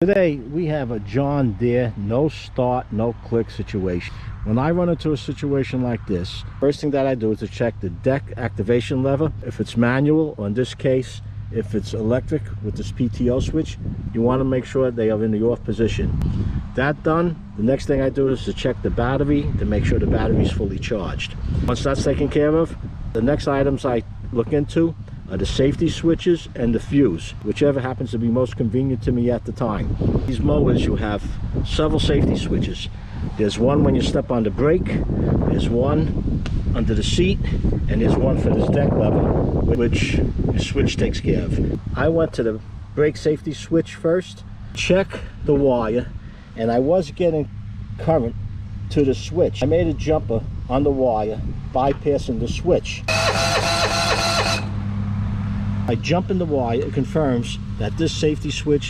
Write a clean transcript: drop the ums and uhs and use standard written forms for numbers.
Today we have a John Deere no start, no click situation. When I run into a situation like this, first thing that I do is to check the deck activation lever. If it's manual, or in this case, if it's electric with this PTO switch, you want to make sure they are in the off position. That done, the next thing I do is to check the battery to make sure the battery is fully charged. Once that's taken care of, the next items I look into are the safety switches and the fuse, whichever happens to be most convenient to me at the time. These mowers, you have several safety switches. There's one when you step on the brake, there's one under the seat, and there's one for this deck lever, which the switch takes care of. I went to the brake safety switch first, check the wire, and I was getting current to the switch. I made a jumper on the wire, bypassing the switch. I jump in the wire, it confirms that this safety switch